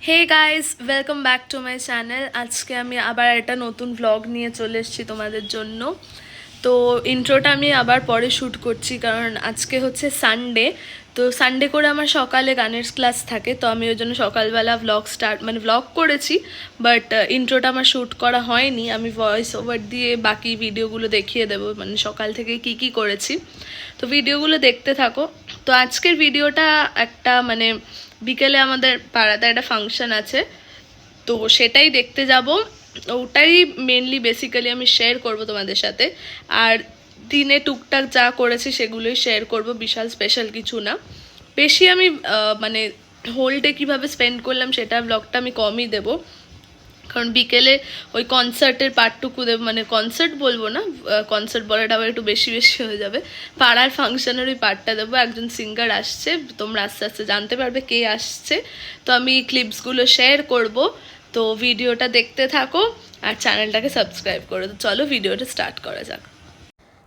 Hey guys, welcome back to my channel. আজকে আমি আবার একটা নতুন ভ্লগ নিয়ে চলে এসেছি তোমাদের জন্য। তো ইন্ট্রোটা আমি আবার পরে শ্যুট করছি, কারণ আজকে হচ্ছে সানডে। তো সানডে করে আমার সকালে গানের ক্লাস থাকে, তো আমি ওই জন্য সকালবেলা ভ্লগ করেছি, বাট ইন্ট্রোটা আমার শ্যুট করা হয়নি। আমি ভয়েস ওভার দিয়ে বাকি ভিডিওগুলো দেখিয়ে দেবো, মানে সকাল থেকে কি কি করেছি। তো ভিডিওগুলো দেখতে থাকো। তো আজকের ভিডিওটা একটা বিকেলে আমাদের পাড়াতে একটা ফাংশন আছে, তো সেটাই দেখতে যাব। ওটাই মেনলি বেসিক্যালি আমি শেয়ার করব তোমাদের সাথে। আর দিনে টুকটাক যা করেছি সেগুলোই শেয়ার করব, বিশাল স্পেশাল কিছু না। বেশি আমি হোল ডে কীভাবে স্পেন্ড করলাম সেটা ব্লগটা আমি কমই দেবো, কারণ বিকেলে ওই কনসার্টের পার্টটুকু দেবো। মানে কনসার্ট বলবো না, কনসার্ট বলাটা আবার একটু বেশি বেশি হয়ে যাবে। পাড়ার ফাংশনের ওই পার্টটা দেবো। একজন সিঙ্গার আসছে, তোমরা আস্তে আস্তে জানতে পারবে কে আসছে। তো আমি ক্লিপসগুলো শেয়ার করব, তো ভিডিওটা দেখতে থাকো আর চ্যানেলটাকে সাবস্ক্রাইব করো। তো চলো ভিডিওটা স্টার্ট করা যাক।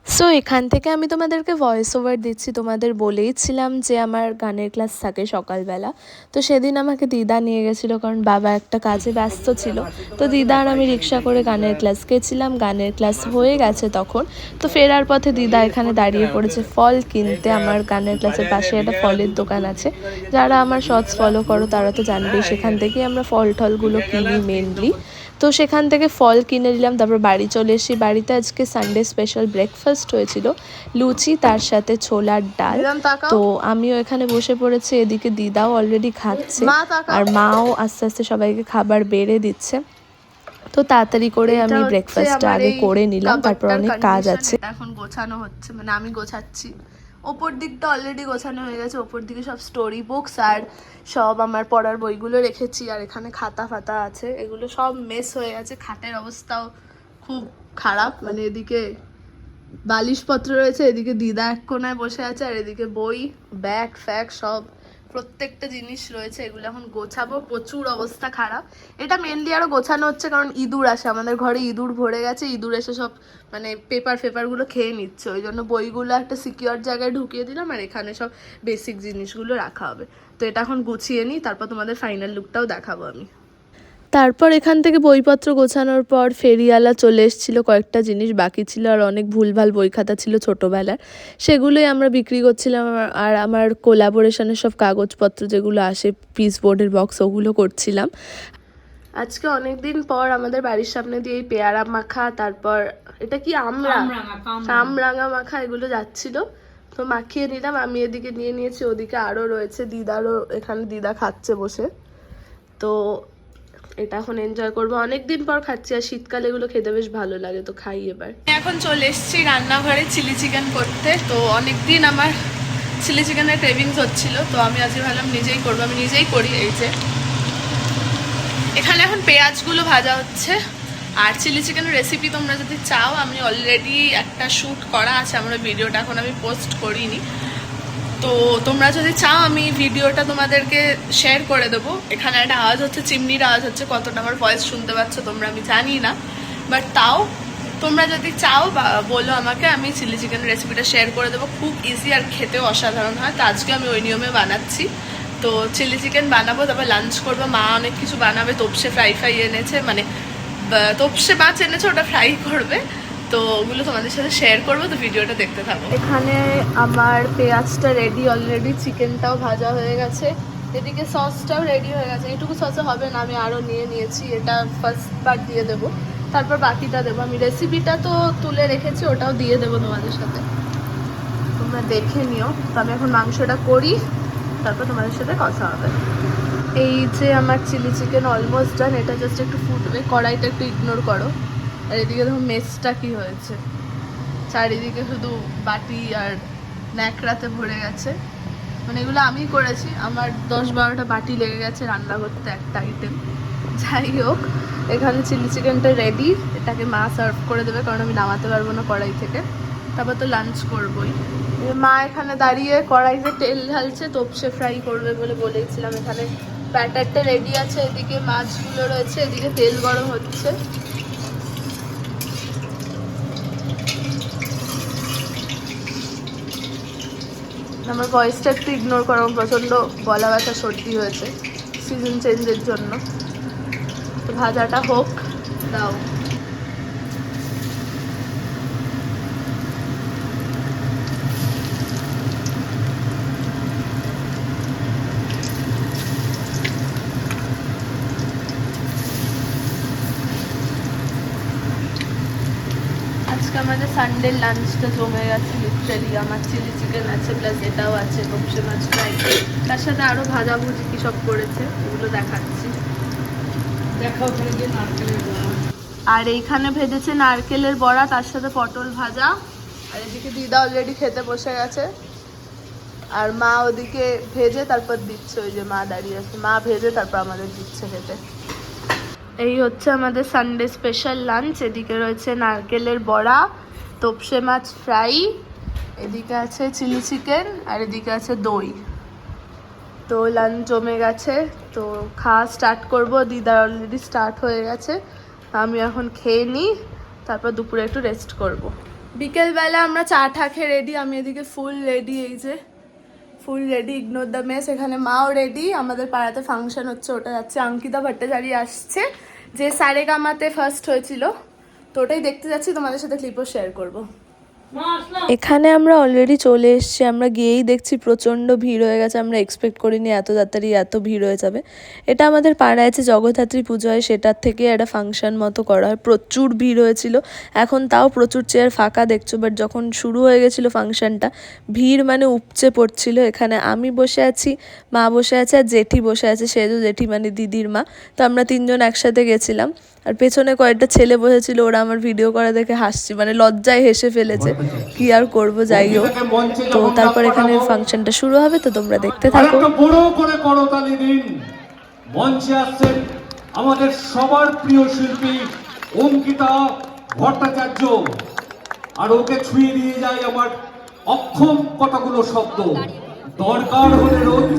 সো এখান থেকে আমি তোমাদেরকে ভয়েস ওভার দিচ্ছি। তোমাদের বলেইছিলাম যে আমার গানের ক্লাস থাকে সকালবেলা। তো সেদিন আমাকে দিদা নিয়ে গেছিলো, কারণ বাবা একটা কাজে ব্যস্ত ছিল। তো দিদা আর আমি রিক্সা করে গানের ক্লাস গেছিলাম। গানের ক্লাস হয়ে গেছে তখন। তো ফেরার পথে দিদা এখানে দাঁড়িয়ে পড়েছে ফল কিনতে। আমার গানের ক্লাসের পাশে একটা ফলের দোকান আছে, যারা আমার শর্টস ফলো করো তারা তো জানবেই। সেখান থেকেই আমরা ফল টলগুলো কিনি মেনলি। তো সেখান থেকে ফল কিনে নিলাম, তারপর বাড়ি চলে এসেছি। বাড়িতে আজকে সানডে স্পেশাল ব্রেকফাস্ট হয়েছিল, লুচি তার সাথে ছোলার ডাল। তো আমিও এখানে বসে পড়েছি, এদিকে দিদাও অলরেডি খাচ্ছে আর মাও আস্তে আস্তে সবাইকে খাবার বেড়ে দিচ্ছে। তো তাড়াতাড়ি করে আমি ব্রেকফাস্টটা আগে করে নিলাম, তারপর অনেক কাজ আছে। এখন গোছানো হচ্ছে, মানে আমি গোছাচ্ছি। ওপর দিকটা অলরেডি গোছানো হয়ে গেছে, ওপর দিকে সব স্টোরি বুকস আর সব আমার পড়ার বইগুলো রেখেছি। আর এখানে খাতা ফাতা আছে, এগুলো সব মেস হয়ে গেছে। খাটের অবস্থাও খুব খারাপ, মানে এদিকে বালিশপত্র রয়েছে, এদিকে দিদা এক কোনায় বসে আছে, আর এদিকে বই ব্যাগ ফ্যাগ সব প্রত্যেকটা জিনিস রয়েছে। এগুলো এখন গোছাবো, প্রচুর অবস্থা খারাপ। এটা মেনলি আরো গোছানো হচ্ছে কারণ ইঁদুর আসে আমাদের ঘরে, ইঁদুর ভরে গেছে। ইঁদুর এসে সব পেপারগুলো খেয়ে নিচ্ছে, ওই জন্য বইগুলো একটা সিকিউর জায়গায় ঢুকিয়ে দিলাম, আর এখানে সব বেসিক জিনিসগুলো রাখা হবে। তো এটা এখন গুছিয়ে নিই, তারপর তোমাদের ফাইনাল লুকটাও দেখাবো আমি। তারপর এখান থেকে বইপত্র গোছানোর পর ফেরিওয়ালা চলে এসেছিলো, কয়েকটা জিনিস বাকি ছিল আর অনেক ভুলভাল বই খাতা ছিল ছোটোবেলার, সেগুলোই আমরা বিক্রি করছিলাম। আর আমার কোলাবোরেশনের সব কাগজপত্র যেগুলো আসে, পিস বোর্ডের বক্স, ওগুলো করছিলাম। আজকে অনেক দিন পর আমাদের বাড়ির সামনে দিয়ে এই পেয়ারা মাখা, তারপর এটা কি কামরাঙা মাখা, এগুলো যাচ্ছিল। তো মাখিয়ে নিলাম, আমি এদিকে নিয়ে নিয়েছি, ওদিকে আরও রয়েছে, দিদারও এখানে দিদা খাচ্ছে বসে। তো এটা এখন এনজয় করবো, অনেকদিন পর খাচ্ছি, আর শীতকালে এগুলো খেতে বেশ ভালো লাগে, তো খাই এবার। এখন চলে এসেছি রান্নাঘরে চিলি চিকেন করতে। তো অনেকদিন আমার চিলি চিকেনের ক্রেভিংস হচ্ছিল, তো আমি আজকে ভাবলাম নিজেই করবো, আমি নিজেই করি। এই যে এখানে এখন পেঁয়াজগুলো ভাজা হচ্ছে। আর চিলি চিকেনের রেসিপি তোমরা যদি চাও, আমি অলরেডি একটা শ্যুট করা আছে, আমার ভিডিওটা এখন আমি পোস্ট করিনি। তো তোমরা যদি চাও আমি ভিডিওটা তোমাদেরকে শেয়ার করে দেবো। এখানে একটা আওয়াজ হচ্ছে, চিমনির আওয়াজ হচ্ছে, কতটা আমার ভয়েস শুনতে পাচ্ছ তোমরা আমি জানি না, বাট তাও তোমরা যদি চাও বা বলো আমাকে, আমি চিলি চিকেন রেসিপিটা শেয়ার করে দেবো। খুব ইজি আর খেতেও অসাধারণ হয়। তো আজকে আমি ওই নিয়মে বানাচ্ছি। তো চিলি চিকেন বানাবো, তারপর লাঞ্চ করবো। মা অনেক কিছু বানাবে, তোপসে ফ্রাই এনেছে, মানে তোপসে মাছ এনেছে, ওটা ফ্রাই করবে। তো ওগুলো তোমাদের সাথে শেয়ার করবো, তো ভিডিওটা দেখতে থাকো। এখানে আমার পেঁয়াজটা রেডি অলরেডি, চিকেনটাও ভাজা হয়ে গেছে, এদিকে সসটাও রেডি হয়ে গেছে। এইটুকু সসে হবে না, আমি আরও নিয়ে নিয়েছি, এটা ফার্স্ট পার্ট দিয়ে দেবো, তারপর বাকিটা দেবো। আমি রেসিপিটা তো তুলে রেখেছি, ওটাও দিয়ে দেবো তোমাদের সাথে, তোমরা দেখে নিও। তো আমি এখন মাংসটা করি, তারপর তোমাদের সাথে কথা হবে। এই যে আমার চিলি চিকেন অলমোস্ট ডান, এটা জাস্ট একটু ফুটবে, কড়াইটা একটু ইগনোর করো। আর এদিকে দেখো মেসটা কি হয়েছে, চারিদিকে শুধু বাটি আর ন্যাকড়াতে ভরে গেছে। মানে এগুলো আমি করেছি, আমার 10-12টা বাটি লেগে গেছে রান্না করতে একটা আইটেম। যাই হোক, এখানে চিলি চিকেনটা রেডি, এটাকে মা সার্ভ করে দেবে, কারণ আমি নামাতে পারবো না কড়াই থেকে। তারপর তো লাঞ্চ করবোই। মা এখানে দাঁড়িয়ে কড়াইতে তেল ঢালছে, তোপসে ফ্রাই করবে বলে বলেছিলাম। এখানে ব্যাটারটা রেডি আছে, এদিকে মাছগুলো রয়েছে, এদিকে তেল গরম হচ্ছে। আমার ভয়েসটা একটু ইগনোর করো, প্রচণ্ড গলা ব্যথা সর্দি হয়েছে। সিজন চেঞ্জের জন্য। তো ভাজাটা হোক, দাও। আজকে আমাদের সানডে লাঞ্চটা জমে গেছে লিটারালি। আমার চিলি চিকেন আছে, প্লাস এটাও আছে তপসে মাছ ফ্রাই, তার সাথে আরও ভাজাভুজি কী সব করেছে এগুলো দেখাচ্ছি। আর এইখানে ভেজেছে নারকেলের বড়া, তার সাথে পটল ভাজা। আর এদিকে দিদা অলরেডি খেতে বসে গেছে, আর মা ওদিকে ভেজে তারপর দিচ্ছে। ওই যে মা দাঁড়িয়ে আছে, মা ভেজে তারপর আমাদের দিচ্ছে খেতে। এই হচ্ছে আমাদের সানডে স্পেশাল লাঞ্চ। এদিকে রয়েছে নারকেলের বড়া, তপসে মাছ ফ্রাই, এদিকে আছে চিলি চিকেন, আর এদিকে আছে দই। তো লাঞ্চ জমে গেছে, তো খাওয়া স্টার্ট করব। দিদার অলরেডি স্টার্ট হয়ে গেছে, আমি এখন খেয়ে নিই, তারপর দুপুরে একটু রেস্ট করব। বিকেলবেলা আমরা চা টা খেয়ে রেডি। আমি এদিকে ফুল রেডি, এই যে full ready, ignore the mess. এখানে মাও রেডি, আমাদের পাড়াতে ফাংশন হচ্ছে, ওটা যাচ্ছে। অঙ্কিতা ভট্টাচার্য আসছে, যে সারেগামাতে ফার্স্ট হয়েছিল, তো ওটাই দেখতে যাচ্ছি, তোমাদের সাথে ক্লিপও শেয়ার করব। এখানে আমরা অলরেডি চলে এসেছি, আমরা গিয়েই দেখছি প্রচণ্ড ভিড় হয়ে গেছে। আমরা এক্সপেক্ট করিনি এত তাড়াতাড়ি এত ভিড় হয়ে যাবে। এটা আমাদের পাড়ায় আছে জগদ্ধাত্রী পুজো হয়, সেটার থেকে একটা ফাংশন মতো করা হয়। প্রচুর ভিড় হয়েছিল, এখন তাও প্রচুর চেয়ার ফাঁকা দেখছো, বাট যখন শুরু হয়ে গেছিলো ফাংশনটা, ভিড় মানে উপচে পড়ছিল। এখানে আমি বসে আছি, মা বসে আছে, আর জেঠি বসে আছে, সেজো জেঠি মানে দিদির মা। তো আমরা তিনজন একসাথে গেছিলাম, আর পেছনে কয়েকটা ছেলে বসেছিল, ওরা আমার ভিডিও করা দেখে হাসছি, মানে লজ্জায় হেসে ফেলেছে। কি আর করবো, যাই হোক। তো তারপর এখানে ফাংশনটা শুরু হবে, তো তোমরা দেখতে থাকো। বড় করে করতালি দিন। মঞ্চে আসছেন আমাদের সবার প্রিয় শিল্পী অঙ্কিতা ভট্টাচার্য, আর ওকে ছুঁয়ে দিয়ে যায় আমার অক্ষম কতগুলো শব্দ। দরকার হলে রোজ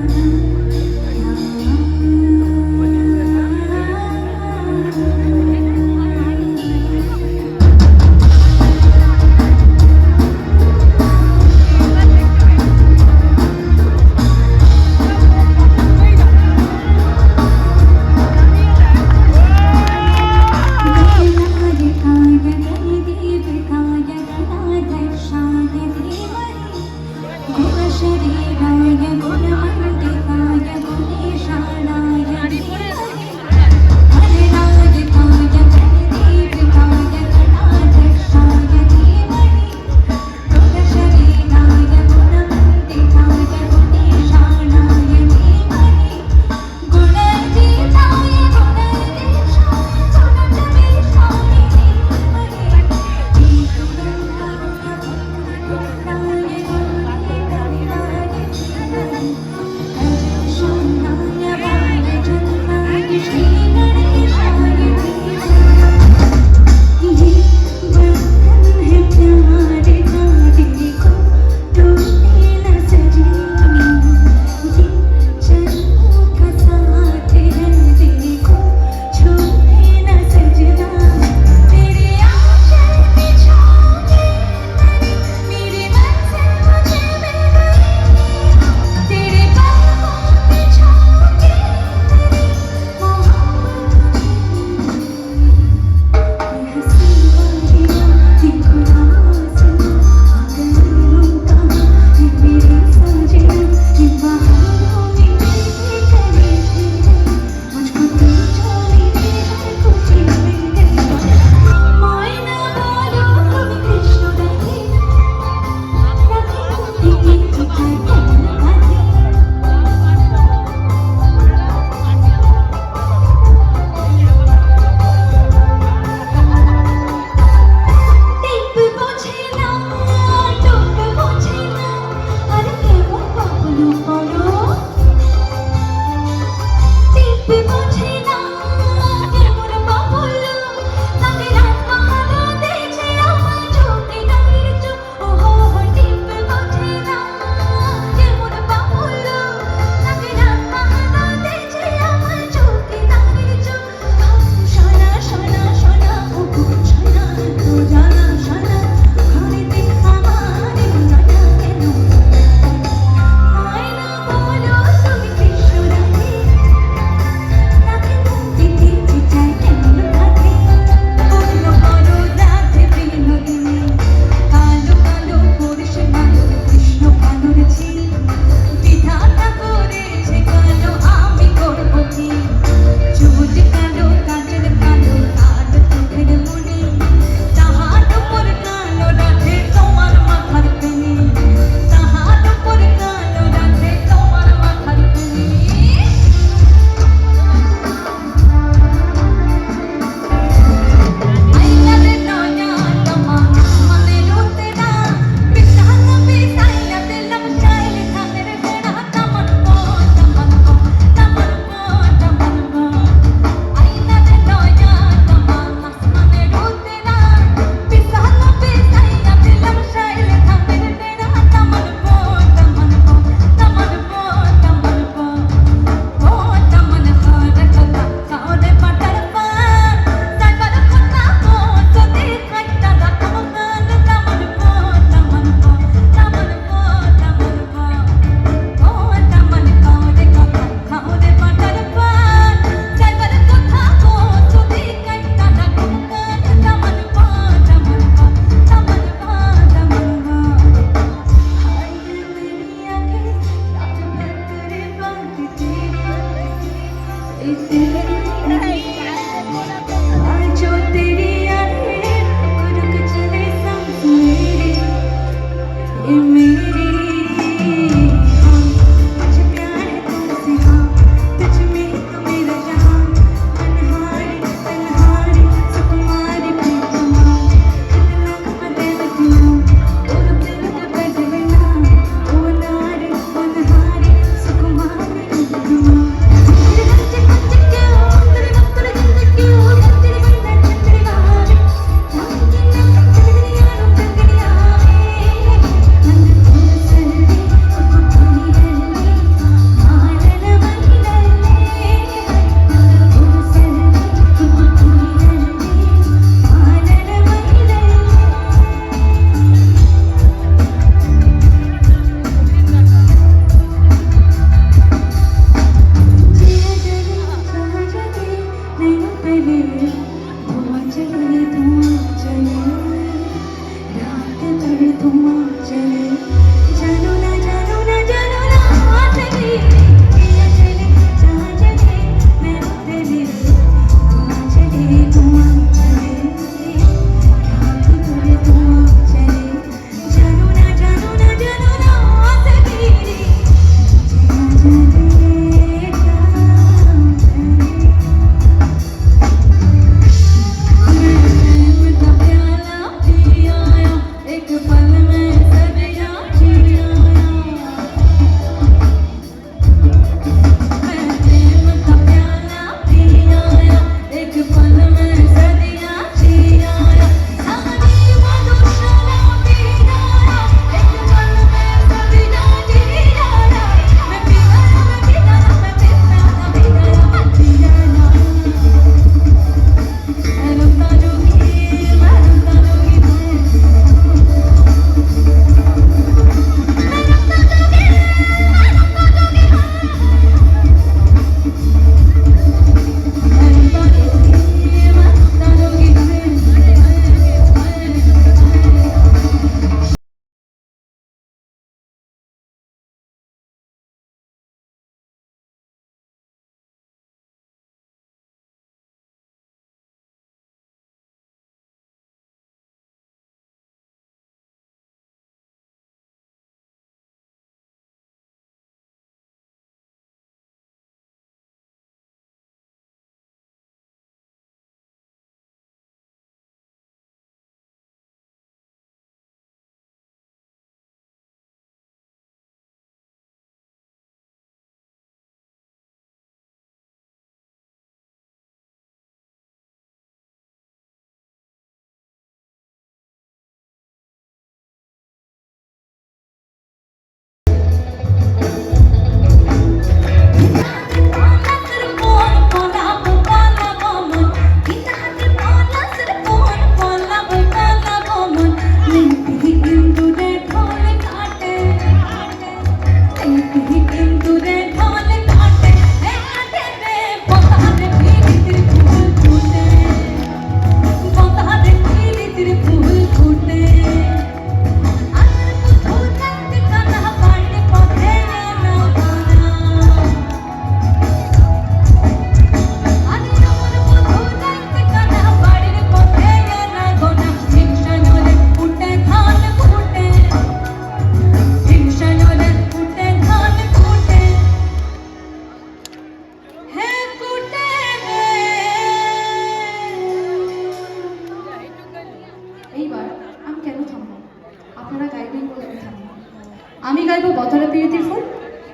আমি গাইবো বতরা পিরিতি ফুল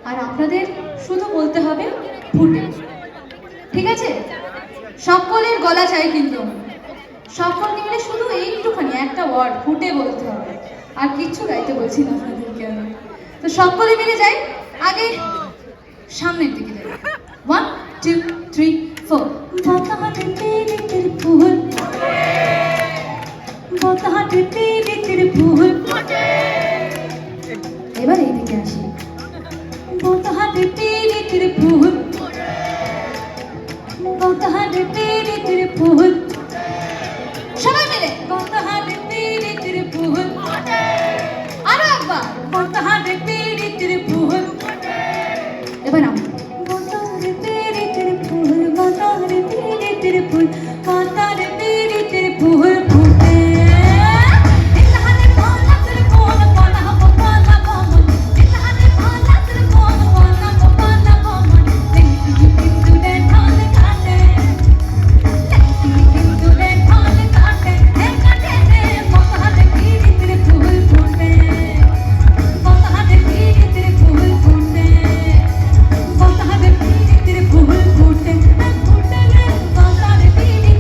আর আপনাদের শুধু বলতে হবে ফুটে। ঠিক আছে? সকলের গলা চাই কিন্তু সকলকে মিলে শুধু এইটুখানি একটা ওয়ার্ড ফুটে বলতে হবে, আর কিচ্ছু গাইতে বলছি না আপনাদেরকে আমি। তো সকলে মিলে যাই, আগে সামনের দিকে যাই। 1 2 3 4 বতহাটে পিরিতির ফুল বতহাটে পিরিতির ফুল। এবার এইদিকে আসি। বতহাটে পিরিতির ফুল বতহাটে পিরিতির ফুল। সবাই মিলে বতহাটে পিরিতির ফুল। আরো একবার বতহাটে পিরিতির ফুল। এবার আমরা বতহাটে পিরিতির ফুল ফুল পাতার পিড়িতে ফুল ফুটে দিলহানে পালা তোর কোন পালা পালা মন দিলহানে পালা তোর কোন পালা পালা মন দেখি কিন্তু ঢাল কাটে দেখি কিন্তু ঢাল কাটে হে কাটে রে পাতার পিড়িতে ফুল ফুটে পাতার পিড়িতে ফুল ফুটে পাতার পিড়িতে ফুল ফুটে ফুটে রে পাতার পিড়িতে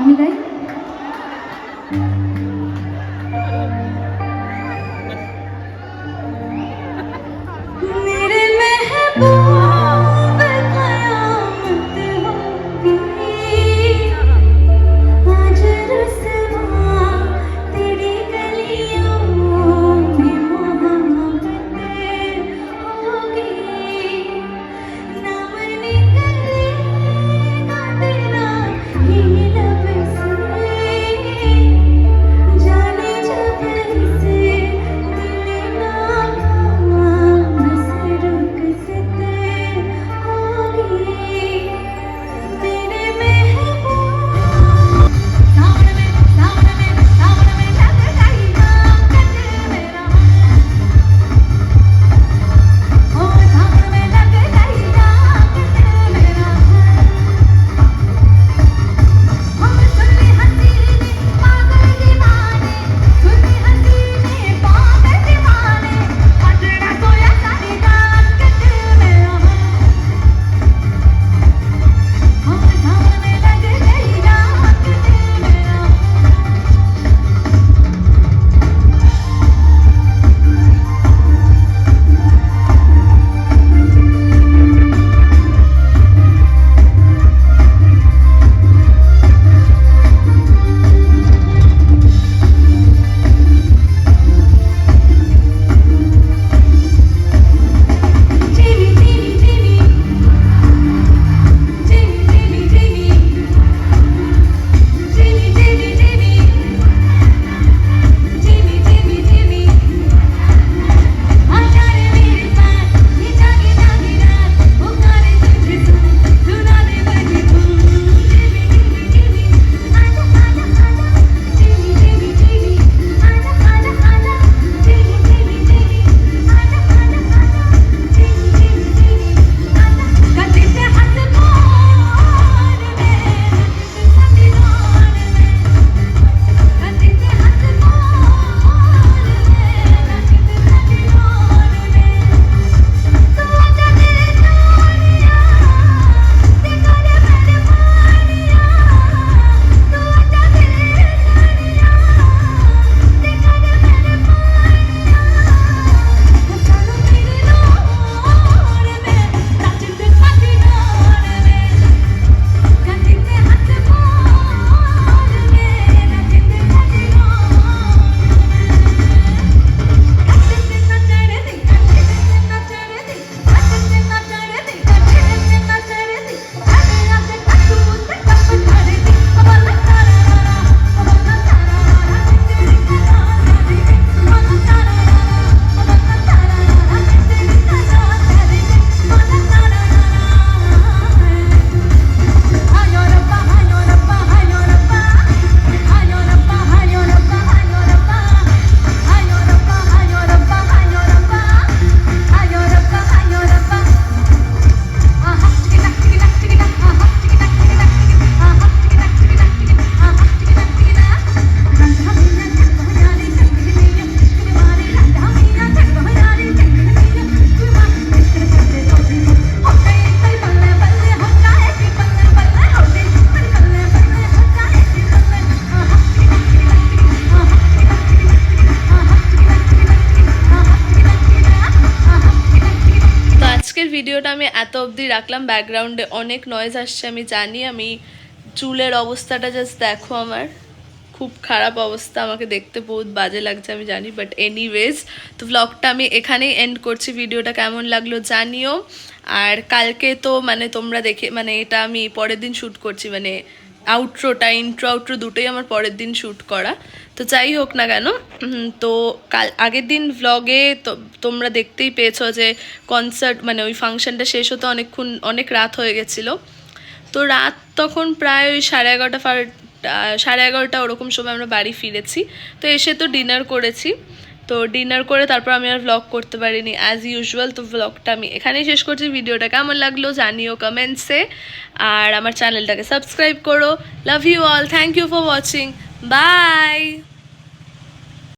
আমি গাই। मेरे महबूब कयामत होगी आज रुसवा तेरी गलियों में मोहब्बतें होगी ना मन करेगा तेरा ही लब से जाने जब से दिल ना ভিডিওটা আমি এত অবধি রাখলাম। ব্যাকগ্রাউন্ডে অনেক নয়েজ আসছে আমি জানি। আমি চুলের অবস্থাটা জাস্ট দেখো, আমার খুব খারাপ অবস্থা, আমাকে দেখতে বহুত বাজে লাগছে আমি জানি, বাট এনিওয়েজ তো ব্লগটা আমি এখানেই এন্ড করছি। ভিডিওটা কেমন লাগলো জানিও। আর কালকে তো মানে তোমরা দেখে মানে এটা আমি পরের দিন শ্যুট করছি, মানে আউট্রোটা ইন্ট্রো আউট্রো দুটোই আমার পরের দিন শ্যুট করা। তো যাই হোক না কেন, তো কাল আগের দিন ব্লগে তো তোমরা দেখতেই পেয়েছো যে কনসার্ট মানে ওই ফাংশনটা শেষ হতে অনেক রাত হয়ে গেছিলো। তো রাত তখন প্রায় ওই 11:30 ওরকম সময় আমরা বাড়ি ফিরেছি। তো এসে তো ডিনার করেছি, তো ডিনার করে তারপর আমি আর ব্লগ করতে পারিনি অ্যাজ ইউজুয়াল। তো ব্লগটা আমি এখানেই শেষ করছি। ভিডিওটা কেমন লাগলো জানিও কমেন্টসে, আর আমার চ্যানেলটাকে সাবস্ক্রাইব করো। Love you all, thank you for watching, by.